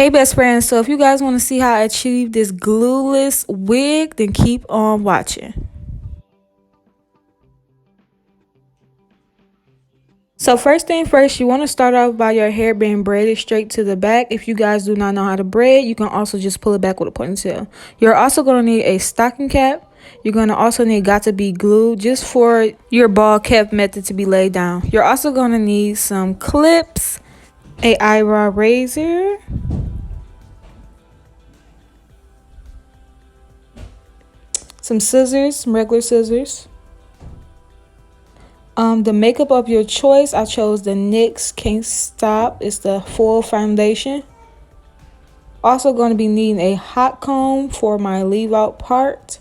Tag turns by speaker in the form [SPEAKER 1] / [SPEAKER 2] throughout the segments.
[SPEAKER 1] Hey best friends, so if you guys want to see how I achieve this glueless wig, then keep on watching. So first thing first, you want to start off by your hair being braided straight to the back. If you guys do not know how to braid, you can also just pull it back with a ponytail. You're also going to need a stocking cap. You're going to also need got to be glue just for your ball cap method to be laid down. You're also going to need some clips, a eyebrow razor, some scissors, some regular scissors. The makeup of your choice, I chose the NYX Can't Stop. It's the full foundation. Also going to be needing a hot comb for my leave out part.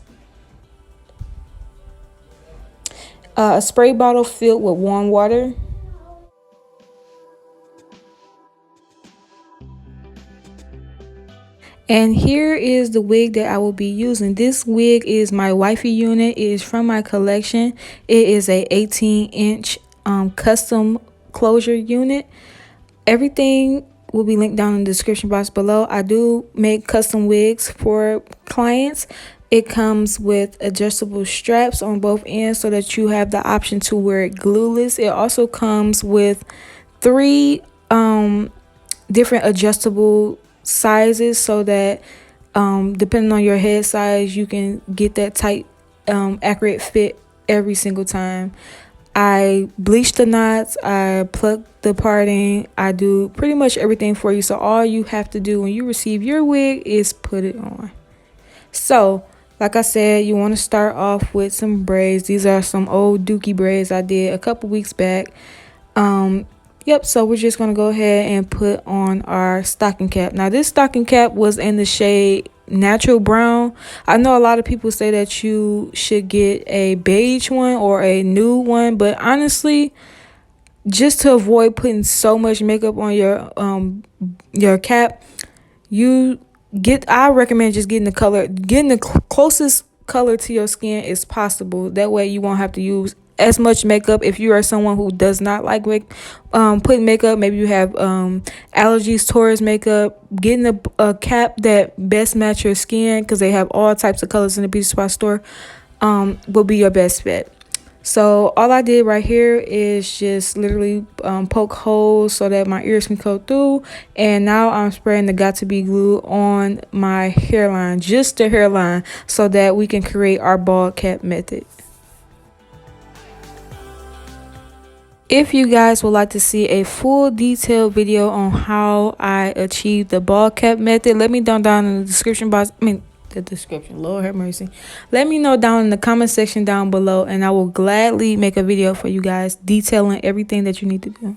[SPEAKER 1] A spray bottle filled with warm water. And here is the wig that I will be using. This wig is my wifey unit. It is from my collection. It is a 18-inch custom closure unit. Everything will be linked down in the description box below. I do make custom wigs for clients. It comes with adjustable straps on both ends so that you have the option to wear it glueless. It also comes with 3 different adjustable sizes so that depending on your head size, you can get that tight accurate fit every single time. I bleach the knots, I pluck the parting, I do pretty much everything for you. So all you have to do when you receive your wig is put it on. So like I said, you want to start off with some braids. These are some old dookie braids I did a couple weeks back. Yep, so we're just going to go ahead and put on our stocking cap. Now, this stocking cap was in the shade natural brown. I know a lot of people say that you should get a beige one or a nude one, but honestly, just to avoid putting so much makeup on your cap, I recommend just getting the closest color to your skin as possible. That way you won't have to use as much makeup. If you are someone who does not like putting makeup, maybe you have allergies towards makeup, getting a cap that best match your skin, because they have all types of colors in the beauty supply store, will be your best bet. So all I did right here is just literally poke holes so that my ears can go through. And now I'm spraying the got to be glue on my hairline, just the hairline, so that we can create our ball cap method. If you guys would like to see a full detailed video on how I achieved the ball cap method, let me know down in the description box. The description, Lord have mercy. Let me know down in the comment section down below, and I will gladly make a video for you guys detailing everything that you need to do.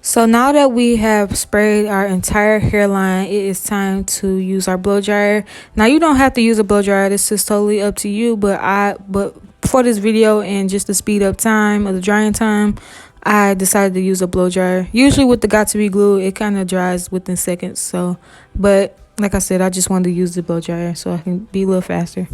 [SPEAKER 1] So now that we have sprayed our entire hairline, it is time to use our blow dryer. Now you don't have to use a blow dryer. This is totally up to you. But for this video and just to speed up time or the drying time, I decided to use a blow dryer. Usually with the got to be glue, it kind of dries within seconds. So, but like I said, I just wanted to use the blow dryer so I can be a little faster.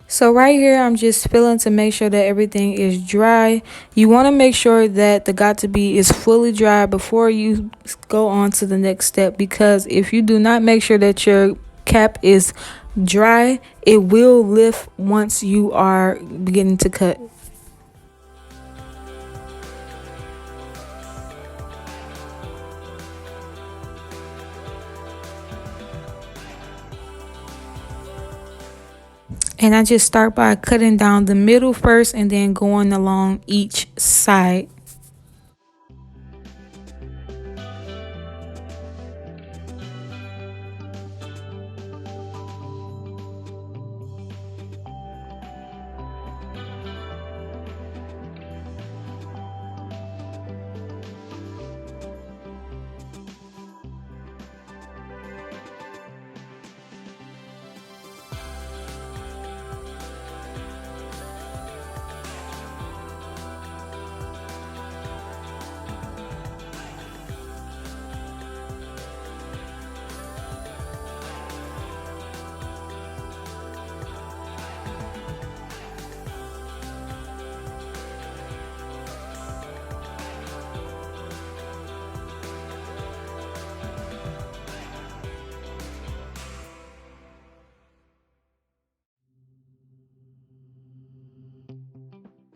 [SPEAKER 1] So right here, I'm just filling to make sure that everything is dry. You want to make sure that the got to be is fully dry before you go on to the next step, because if you do not make sure that your cap is dry, it will lift once you are beginning to cut. And I just start by cutting down the middle first and then going along each side.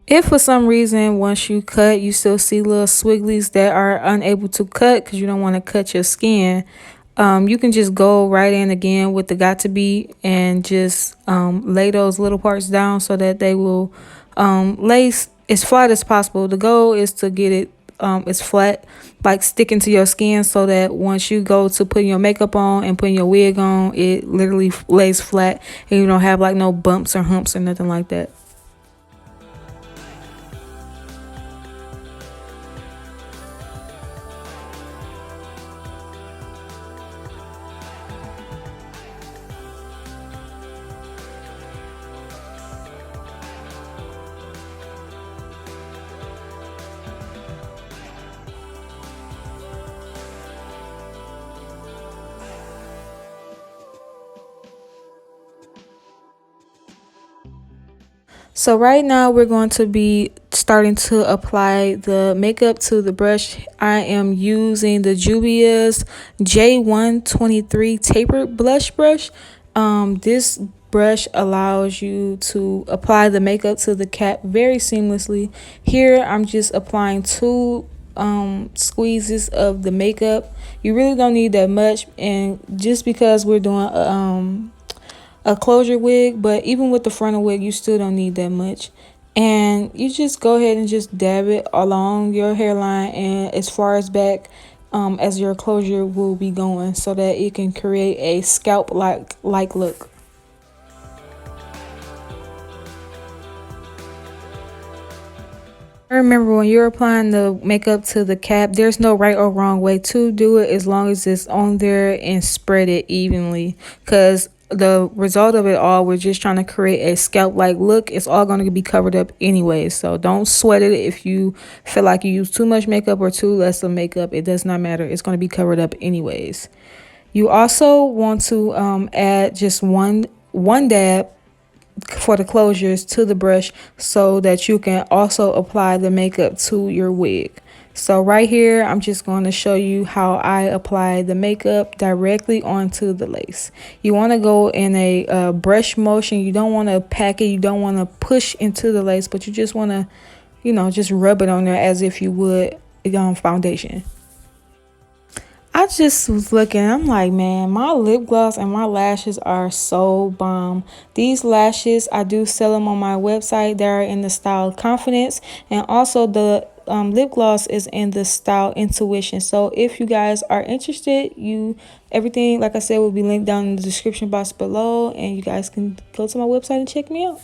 [SPEAKER 1] If for some reason once you cut you still see little swigglies that are unable to cut because you don't want to cut your skin, you can just go right in again with the got to be and just lay those little parts down so that they will lay as flat as possible. The goal is to get it as flat, like sticking to your skin, so that once you go to putting your makeup on and putting your wig on, it literally lays flat and you don't have like no bumps or humps or nothing like that. So right now we're going to be starting to apply the makeup to the brush. I am using the Juvia's J123 tapered blush brush. This brush allows you to apply the makeup to the cap very seamlessly. Here I'm just applying two squeezes of the makeup. You really don't need that much, and just because we're doing a closure wig, but even with the frontal wig you still don't need that much. And you just go ahead and just dab it along your hairline and as far as back as your closure will be going, so that it can create a scalp like look. Remember, when you're applying the makeup to the cap, there's no right or wrong way to do it as long as it's on there and spread it evenly. Because the result of it all, we're just trying to create a scalp like look. It's all going to be covered up anyway. So don't sweat it if you feel like you use too much makeup or too less of makeup. It does not matter. It's going to be covered up anyways. You also want to add just one dab for the closures to the brush so that you can also apply the makeup to your wig. So right here I'm just going to show you how I apply the makeup directly onto the lace. You want to go in a brush motion. You don't want to pack it, you don't want to push into the lace, but you just want to, you know, just rub it on there as if you would foundation. I just was looking, I'm like, man, my lip gloss and my lashes are so bomb. These lashes, I do sell them on my website. They're in the style Confidence, and also the lip gloss is in the style Intuition. So if you guys are interested, everything, like I said, will be linked down in the description box below, and you guys can go to my website and check me out.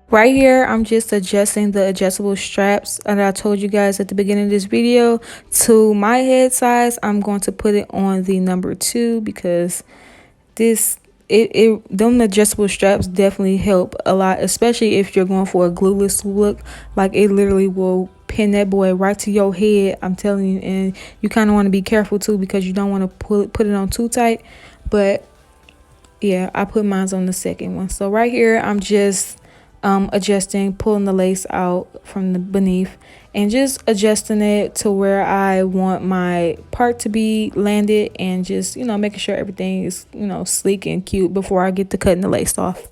[SPEAKER 1] Right here, I'm just adjusting the adjustable straps that I told you guys at the beginning of this video to my head size. I'm going to put it on the number 2 because them adjustable straps definitely help a lot, especially if you're going for a glueless look. Like, it literally will pin that boy right to your head, I'm telling you. And you kind of want to be careful too, because you don't want to put it on too tight. But yeah, I put mine on the second one. So right here I'm just adjusting, pulling the lace out from the beneath and just adjusting it to where I want my part to be landed, and just, you know, making sure everything is, you know, sleek and cute before I get to cutting the lace off.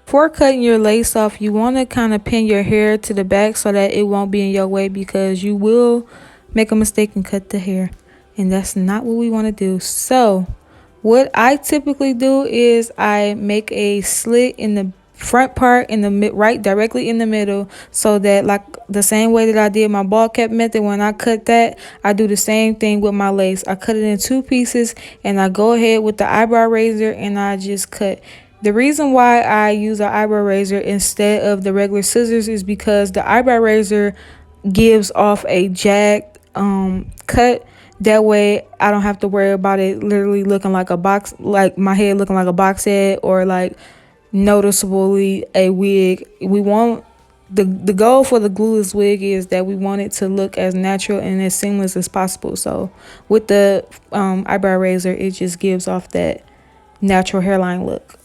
[SPEAKER 1] Before cutting your lace off, you want to kind of pin your hair to the back so that it won't be in your way, because you will make a mistake and cut the hair, and that's not what we want to do. So what I typically do is I make a slit in the front part, in the right directly in the middle, so that, like the same way that I did my ball cap method, when I cut that, I do the same thing with my lace. I cut it in 2 pieces, and I go ahead with the eyebrow razor and I just cut. The reason why I use an eyebrow razor instead of the regular scissors is because the eyebrow razor gives off a jagged cut. That way I don't have to worry about it literally looking like a box, like my head looking like a box head, or like noticeably a wig. We want the goal for the glueless wig is that we want it to look as natural and as seamless as possible. So with the eyebrow razor, it just gives off that natural hairline look.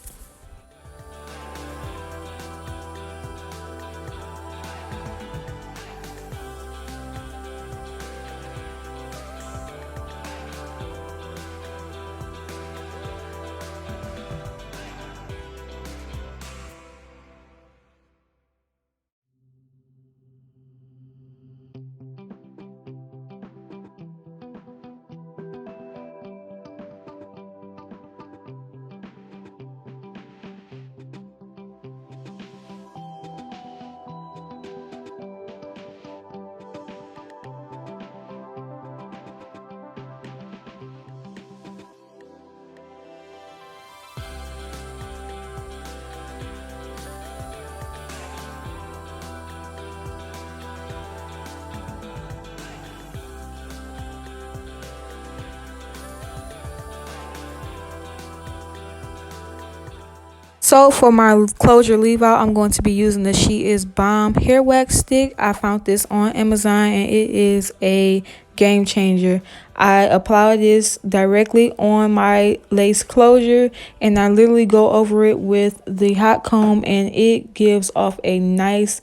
[SPEAKER 1] So for my closure leave out, I'm going to be using the She Is Bomb hair wax stick. I found this on Amazon and it is a game changer. I apply this directly on my lace closure and I literally go over it with the hot comb, and it gives off a nice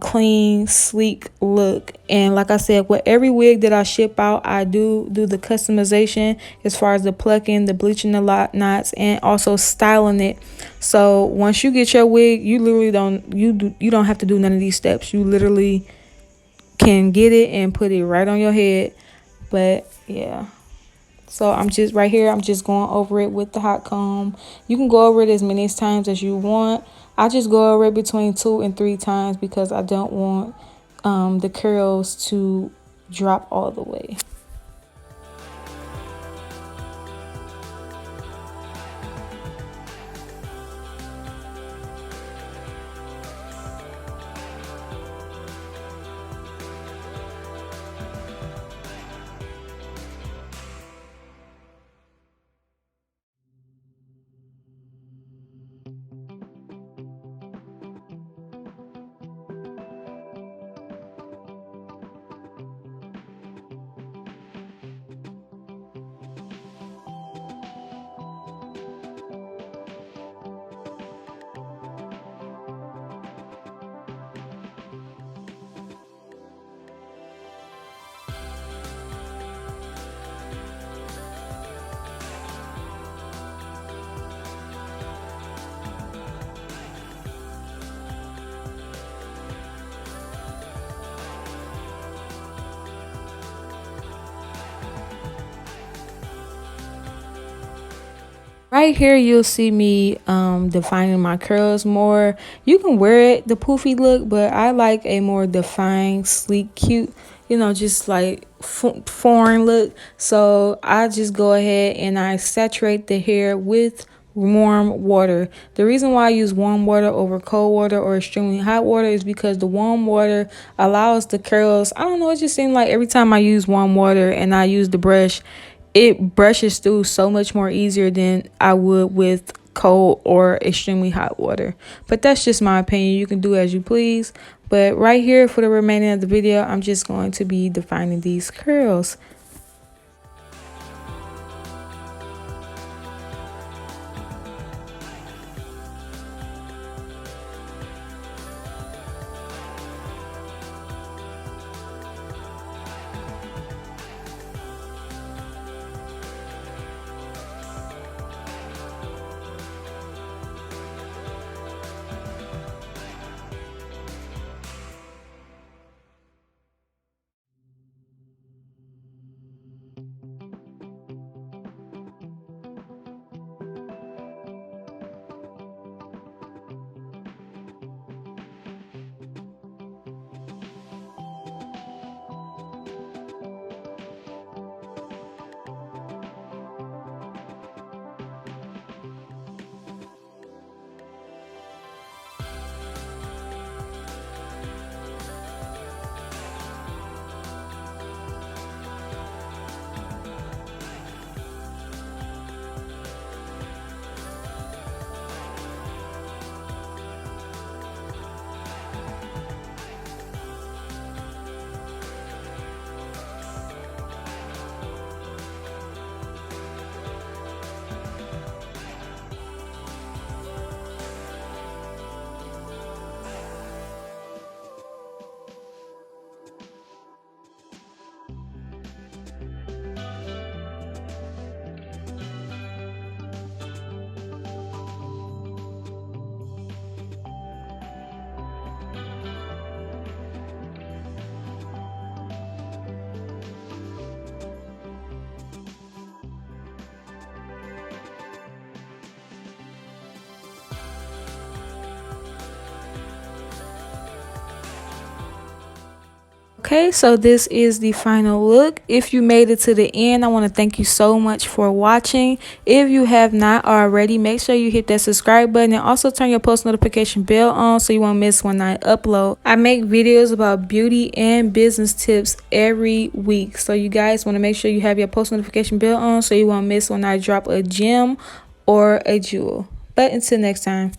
[SPEAKER 1] clean, sleek look. And like I said, with every wig that I ship out, I do the customization as far as the plucking, the bleaching the knots, and also styling it. So once you get your wig, you literally don't have to do none of these steps. You literally can get it and put it right on your head. But yeah, so I'm just right here, I'm just going over it with the hot comb. You can go over it as many times as you want. I just go over it between 2 and 3 times because I don't want the curls to drop all the way. Right here, you'll see me defining my curls more. You can wear it the poofy look, but I like a more defined, sleek, cute, just like foreign look. So I just go ahead and I saturate the hair with warm water. The reason why I use warm water over cold water or extremely hot water is because the warm water allows the curls, I don't know, it just seems like every time I use warm water and I use the brush, it brushes through so much more easier than I would with cold or extremely hot water. But that's just my opinion. You can do as you please. But right here for the remaining of the video, I'm just going to be defining these curls. Okay, so this is the final look. If you made it to the end, I want to thank you so much for watching. If you have not already, make sure you hit that subscribe button and also turn your post notification bell on so you won't miss when I upload. I make videos about beauty and business tips every week, so you guys want to make sure you have your post notification bell on so you won't miss when I drop a gem or a jewel. But until next time.